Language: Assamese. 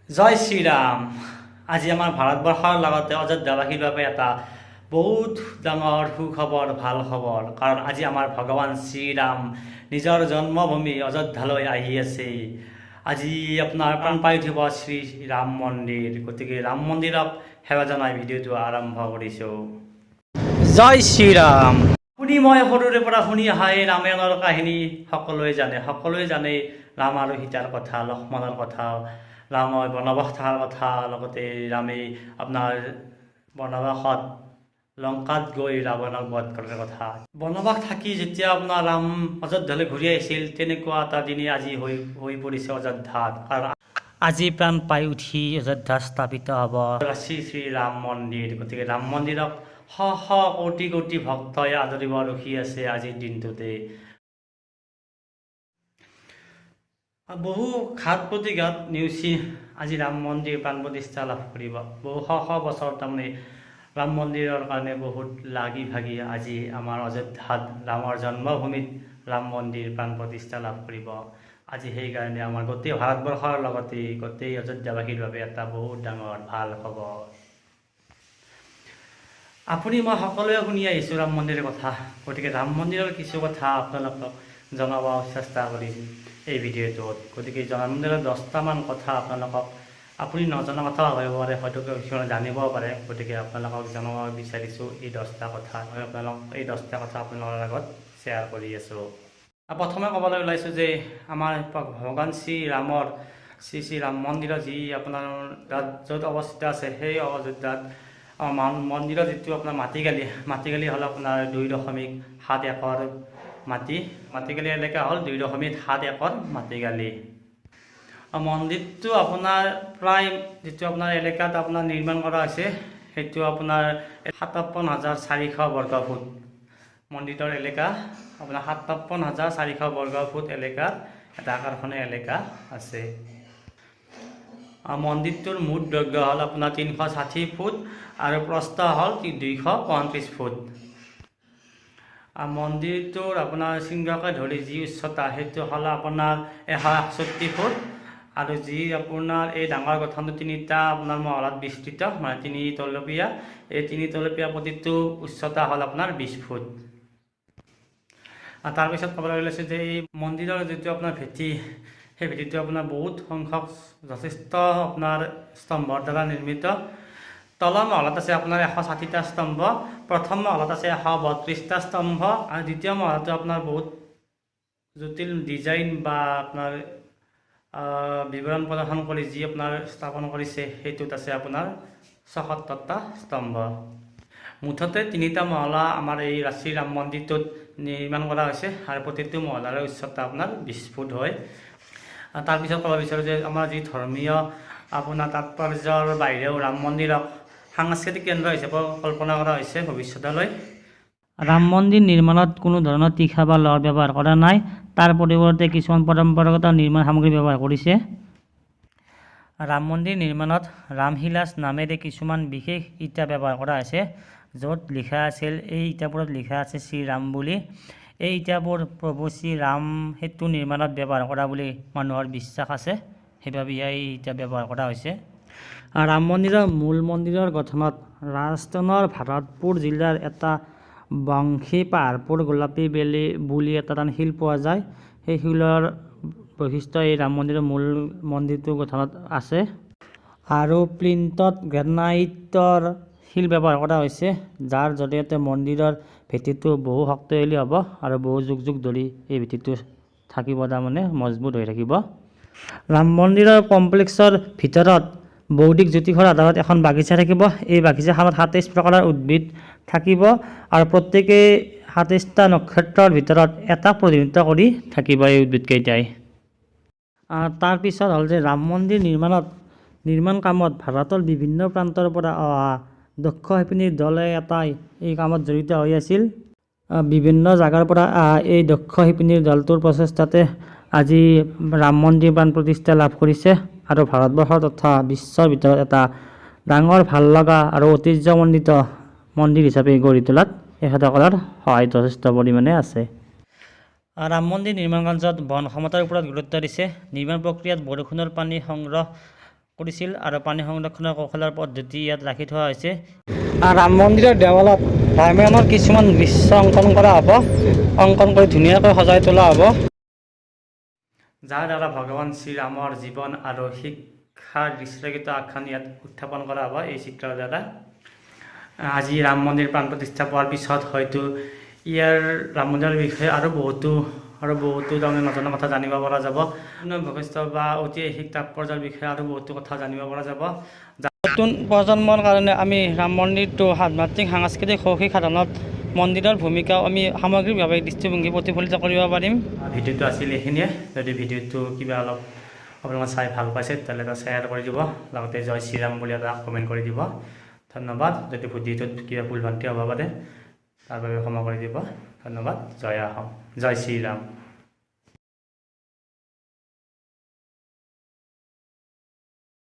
জয় শ্ৰীৰাম। আজি আমাৰ ভাৰতবৰ্ষৰ লগতে অযোধ্যাবাসীৰ বাবে এটা বহুত ডাঙৰ সুখবৰ, ভাল খবৰ। কাৰণ আজি আমাৰ ভগৱান শ্ৰীৰাম নিজৰ জন্মভূমি অযোধ্যালৈ আহি আছে। আজি আপোনাৰ প্ৰাণ পাই উঠিব শ্ৰী ৰাম মন্দিৰ। গতিকে ৰাম মন্দিৰক সেৱা জনাই ভিডিঅ'টো আৰম্ভ কৰিছোঁ। জয় শ্ৰীৰাম। আপুনি মই সৰুৰে পৰা শুনি অহা এই ৰামায়ণৰ কাহিনী সকলোৱে জানে ৰাম আৰু সীতাৰ কথা, লক্ষ্মণৰ কথা, ৰামৰ বনবাস থকাৰ কথা, লগতে ৰামে আপোনাৰ বনবাসত লংকাত গৈ ৰাৱণক বধ কৰাৰ কথা। বনবাস থাকি যেতিয়া আপোনাৰ ৰাম অযোধ্যালৈ ঘূৰি আহিছিল, তেনেকুৱা এটা দিনে আজি হৈ পৰিছে অযোধ্যাত। কাৰণ আজি প্ৰাণ পাই উঠি অযোধ্যা স্থাপিত হ'ব শ্ৰী শ্ৰী ৰাম মন্দিৰ। গতিকে ৰাম মন্দিৰক শ শ কোটি কোটি ভক্তই আদৰিব ৰখি আছে আজিৰ দিনটোতে। বহু ঘাত প্ৰতিঘাত নেওচি আজি ৰাম মন্দিৰ প্ৰাণ প্ৰতিষ্ঠা লাভ কৰিব। বহু শ শ বছৰ তাৰমানে ৰাম মন্দিৰৰ কাৰণে বহুত লাগি ভাগি আজি আমাৰ অযোধ্যাত ৰামৰ জন্মভূমিত ৰাম মন্দিৰ প্ৰাণ প্ৰতিষ্ঠা লাভ কৰিব। আজি সেইকাৰণে আমাৰ গোটেই ভাৰতবৰ্ষৰ লগতে গোটেই অযোধ্যাবাসীৰ বাবে এটা বহুত ডাঙৰ ভাল খবৰ। আপুনি মই সকলোৱে শুনি আহিছোঁ ৰাম মন্দিৰৰ কথা। গতিকে ৰাম মন্দিৰৰ কিছু কথা আপোনালোকক জনাব চেষ্টা কৰিম এই ভিডিঅ'টোত। গতিকে ৰাম মন্দিৰৰ 10টামান কথা আপোনালোকক আপুনি নজনা কথা হ'ব পাৰে, হয়তো কিছুমানে জানিব পাৰে। গতিকে আপোনালোকক জনাব বিচাৰিছোঁ এই 10টা কথা। মই এই 10টা কথা আপোনালোকৰ আগত শ্বেয়াৰ কৰি আছোঁ। প্ৰথমে ক'বলৈ ওলাইছোঁ যে আমাৰ ভগৱান শ্ৰীৰামৰ শ্ৰী শ্ৰী ৰাম মন্দিৰত যি আপোনাৰ য'ত অৱস্থিত আছে, সেই অযোধ্যাত মন্দিৰৰ যিটো আপোনাৰ মাটিকালি হ'ল আপোনাৰ 2.7 একৰ মাটিকালি এলেকা হ'ল 2.7 একৰ মাটিকালি। মন্দিৰটো আপোনাৰ প্ৰায় যিটো আপোনাৰ এলেকাত আপোনাৰ নিৰ্মাণ কৰা হৈছে, সেইটো আপোনাৰ 57,400 বৰ্গ ফুট। মন্দিৰৰ এলেকা আপোনাৰ 57,400 বৰ্গ ফুট এলেকাত এটা আকৰ্ষণীয় এলেকা আছে। মন্দিৰটোৰ মুঠ দৈৰ্ঘ্য হ'ল আপোনাৰ 360 ফুট আৰু প্ৰস্থ হ'ল 235 ফুট। মন্দিৰটোৰ আপোনাৰ শৃংগকে ধৰি যি উচ্চতা, সেইটো হ'ল আপোনাৰ 161 ফুট। আৰু যি আপোনাৰ এই ডাঙৰ গঠনটো 3টা আপোনাৰ মহলাত বিস্তৃত, মানে 3 তলপীয়া। এই 3 তলপীয়া প্ৰতিটো উচ্চতা হ'ল আপোনাৰ 20 ফুট। তাৰপিছত ক'বলৈ ওলাইছোঁ যে এই মন্দিৰৰ যিটো আপোনাৰ ভেটি, সেই ভেটিটো আপোনাৰ বহুত সংখ্যক যথেষ্ট আপোনাৰ স্তম্ভৰ দ্বাৰা নিৰ্মিত। তলৰ মহলাত আছে আপোনাৰ 160টা স্তম্ভ, প্ৰথম মহলাত আছে 132টা স্তম্ভ, আৰু দ্বিতীয় মহলাটো আপোনাৰ বহুত জটিল ডিজাইন বা আপোনাৰ বিৱৰণ প্ৰদৰ্শন কৰি যি আপোনাৰ স্থাপন কৰিছে, সেইটোত আছে আপোনাৰ 76টা স্তম্ভ। মুঠতে 3টা মহলা আমাৰ এই শ্ৰী ৰাম মন্দিৰটোত নিৰ্মাণ কৰা হৈছে, আৰু প্ৰতিটো মহলাৰ উচ্চতা আপোনাৰ 20 ফুট হয়। তাৰপিছত ক'ব বিচাৰোঁ যে আমাৰ যি ধৰ্মীয় আপোনাৰ তাৎপৰ্যৰ বাহিৰেও ৰাম মন্দিৰক সাংস্কৃতিক কেন্দ্ৰ হিচাপে কল্পনা কৰা হৈছে ভৱিষ্যতলৈ। ৰাম মন্দিৰ নিৰ্মাণত কোনো ধৰণৰ তীখা বা লৰ ব্যৱহাৰ কৰা নাই। তাৰ পৰিৱৰ্তে কিছুমান পৰম্পৰাগত নিৰ্মাণ সামগ্ৰী ব্যৱহাৰ কৰিছে। ৰাম মন্দিৰ নিৰ্মাণত ৰামশিলাস নামেৰে কিছুমান বিশেষ ইটা ব্যৱহাৰ কৰা হৈছে, য'ত লিখা আছিল, এই ইটাবোৰত লিখা আছে শ্ৰীৰাম বুলি। এই ইটাবোৰ প্ৰভু শ্ৰীৰাম সেতু নিৰ্মাণত ব্যৱহাৰ কৰা বুলি মানুহৰ বিশ্বাস আছে, সেইবাবে এই ইটা ব্যৱহাৰ কৰা হৈছে। ৰাম মন্দিৰৰ মূল মন্দিৰৰ গঠনত ৰাজস্থানৰ ভাৰতপুৰ জিলাৰ এটা বংশী পাহাৰপুৰ গোলাপী বেলি বুলি এটা শিল পোৱা যায়। সেই শিলৰ বৈশিষ্ট্য এই ৰাম মন্দিৰৰ মূল মন্দিৰটোৰ গঠনত আছে। আৰু প্লিণ্টত গ্ৰেনাইটৰ শিল ব্যৱহাৰ কৰা হৈছে, যাৰ জৰিয়তে মন্দিৰৰ ভেটিটো বহু শক্তিশালী হ'ব আৰু বহু যুগ ধৰি এই ভেটিটো থাকিব, তাৰমানে মজবুত হৈ থাকিব। ৰাম মন্দিৰৰ কমপ্লেক্সৰ ভিতৰত বৌদ্ধিক জ্যোতিষৰ আধাৰত এখন বাগিচা থাকিব। এই বাগিচাখনত 27 প্ৰকাৰৰ উদ্ভিদ থাকিব, আৰু প্ৰত্যেকেই 27টা নক্ষত্ৰৰ ভিতৰত এটা প্ৰতিনিধিত্ব কৰি থাকিব এই উদ্ভিদকেইটাই। তাৰপিছত হ'ল যে ৰাম মন্দিৰ নিৰ্মাণ কামত ভাৰতৰ বিভিন্ন প্ৰান্তৰ পৰা অহা দক্ষ শিপিনীৰ দলে এটাই এই কামত জড়িত হৈ আছিল। বিভিন্ন জাগাৰ পৰা এই দক্ষ শিপিনীৰ দলটোৰ প্ৰচেষ্টাতে আজি ৰাম মন্দিৰ প্ৰাণ প্ৰতিষ্ঠা লাভ কৰিছে, আৰু ভাৰতবৰ্ষ তথা বিশ্বৰ ভিতৰত এটা ডাঙৰ ভাল লগা আৰু ঐতিহ্যমণ্ডিত মন্দিৰ হিচাপে গঢ়ি তোলাত এখেতসকলৰ সহায় যথেষ্ট পৰিমাণে আছে। ৰাম মন্দিৰ নিৰ্মাণ কাৰ্যত বন ক্ষমতাৰ ওপৰত গুৰুত্ব দিছে। নিৰ্মাণ প্ৰক্ৰিয়াত বৰষুণৰ পানী সংগ্ৰহ কৰিছিল আৰু পানী সংৰক্ষণৰ কৌশলৰ পদ্ধতি ইয়াত ৰাখি থোৱা হৈছে। ৰাম মন্দিৰৰ দেৱালত ৰামায়ণৰ কিছুমান দৃশ্য অংকন কৰা হ'ব, অংকন কৰি ধুনীয়াকৈ সজাই তোলা হ'ব, যাৰ দ্বাৰা ভগৱান শ্ৰীৰামৰ জীৱন আৰু শিক্ষাৰ দৃশ্যগীত আখ্যান ইয়াত উত্থাপন কৰা হ'ব এই চিত্ৰৰ দ্বাৰা। আজি ৰাম মন্দিৰ প্ৰাণ প্ৰতিষ্ঠা পোৱাৰ পিছত হয়তো ইয়াৰ ৰাম মন্দিৰৰ বিষয়ে আৰু বহুতো তাৰমানে নজনা কথা জানিব পৰা যাব। বৈশিষ্ট্য বা ঐতিহাসিক তাৎপৰ্যৰ বিষয়ে আৰু বহুতো কথা জানিব পৰা যাব। নতুন প্ৰজন্মৰ কাৰণে আমি ৰাম মন্দিৰটো আধ্যাত্মিক সাংস্কৃতিক শৈক্ষিক সাধনত মন্দিৰৰ ভূমিকাও আমি সামগ্ৰিকভাৱে দৃষ্টিভংগী প্ৰতিফলিত কৰিব পাৰিম। ভিডিঅ'টো আছিল এইখিনিয়ে। যদি ভিডিঅ'টো কিবা অলপ আপোনালোকে চাই ভাল পাইছে তেতিয়াহ'লে এটা শ্বেয়াৰ কৰি দিব, লগতে জয় শ্ৰীৰাম বুলি এটা কমেণ্ট কৰি দিব। ধন্যবাদ। যদি ভিডিঅ'টোত কিবা ভুল ভ্ৰান্তি হ'ব পাৰে তাৰ বাবে ক্ষমা কৰি দিব। ধন্যবাদ। জয় শ্ৰীৰাম।